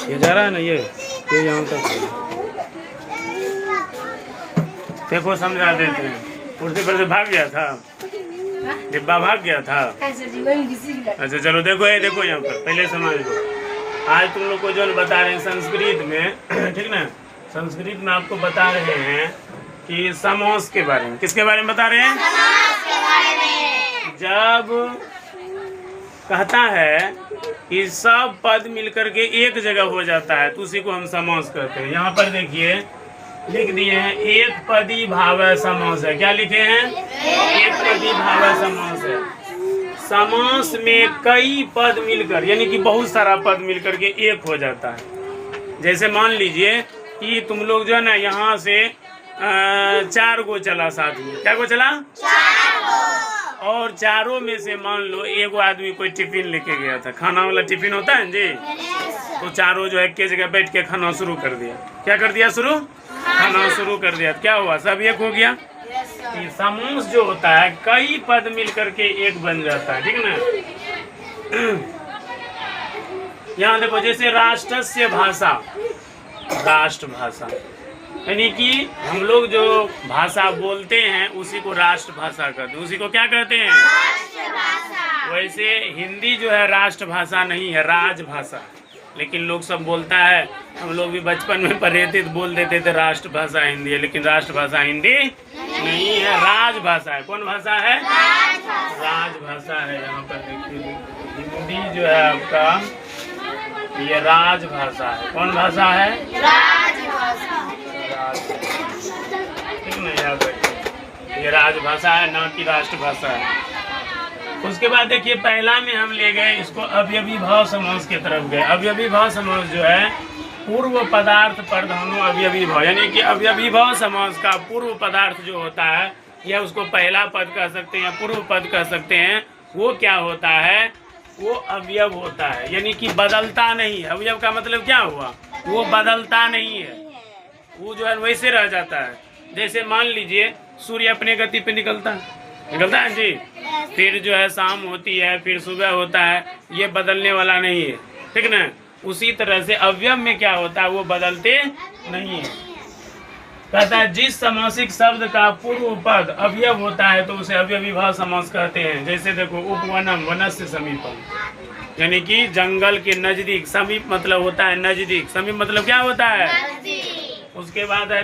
ये जा रहा है ना, ये यहाँ तक देखो, समझा देते हैं। कुर्सी पर से भाग गया था, डिब्बा भाग गया था। अच्छा चलो, देखो ये देखो यहाँ पर, पहले समझ लो। आज तुम लोग को जो बता रहे हैं संस्कृत में, ठीक ना, संस्कृत में आपको बता रहे हैं कि समास के बारे में। किसके बारे में बता रहे हैं? समास के बारे में। जब कहता है कि सब पद मिलकर के एक जगह हो जाता है तो उसी को हम समास कहते हैं। यहाँ पर देखिए लिख दिए हैं, एक पदी भाव समास है। क्या लिखे हैं? एक पदी भाव समास है। समास में कई पद मिलकर, यानी कि बहुत सारा पद मिलकर के एक हो जाता है। जैसे मान लीजिए कि तुम लोग जो है ना, यहाँ से 4 गो चला साथ में। क्या गो चला? 4 गो। और चारों में से मान लो एगो आदमी कोई टिफिन लेके गया था, खाना वाला टिफिन होता है जी, तो चारों जो है एक जगह बैठ के खाना शुरू कर दिया। क्या कर दिया? शुरू खाना शुरू कर दिया। क्या हुआ? सब एक हो गया। समूह जो होता है कई पद मिलकर के एक बन जाता है, ठीक ना। यहाँ देखो, जैसे राष्ट्रस्य भाषा, राष्ट्रभाषा, यानी कि हम लोग जो भाषा बोलते हैं उसी को राष्ट्रभाषा कहते हैं। उसी को क्या कहते हैं? राष्ट्रभाषा। वैसे हिंदी जो है राष्ट्रभाषा नहीं है, राजभाषा। लेकिन लोग सब बोलता है, हम लोग भी बचपन में पढ़े थे तो बोल देते थे राष्ट्रभाषा हिंदी है, लेकिन राष्ट्रभाषा हिंदी नहीं है, राजभाषा है। कौन भाषा है? राजभाषा है। यहाँ पर देखिए, हिंदी जो है आपका, ये राजभाषा है। कौन भाषा है? राजभाषा। ठीक ना, याद रखिए, ये राजभाषा है, ना कि राष्ट्रभाषा है। उसके बाद देखिए, पहला में हम ले गए इसको अवयवी भाव समास की तरफ गए। अवयवी भाव समास जो है पूर्व पदार्थ प्रधानो अवयवी भाव, यानी कि अवयवी भाव समास का पूर्व पदार्थ जो होता है, या उसको पहला पद कह सकते हैं या पूर्व पद कह सकते हैं, वो क्या होता है? वो अवयव होता है, यानी कि बदलता नहीं है। अवयव का मतलब क्या हुआ? वो बदलता नहीं है, वो जो है वैसे रह जाता है। जैसे मान लीजिए सूर्य अपने गति पे निकलता है जी, फिर जो है शाम होती है, फिर सुबह होता है, ये बदलने वाला नहीं है, ठीक ना। उसी तरह से अवयव में क्या होता है? वो बदलते नहीं है। कहता है जिस समासिक शब्द का पूर्व पद अवयव होता है तो उसे अवयवी भाव समास कहते हैं। जैसे देखो, उपवनम वनस्य समीपम, यानी कि जंगल के नजदीक। समीप मतलब होता है नजदीक, समीप मतलब क्या होता है? उसके बाद है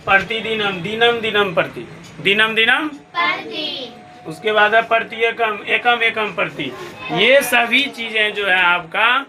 प्रतिदिनम, दिनम दिनम प्रति, दिनम दिनम प्रति। उसके बाद है प्रति एकम, एकम एकम प्रति। ये सभी चीजें जो है आपका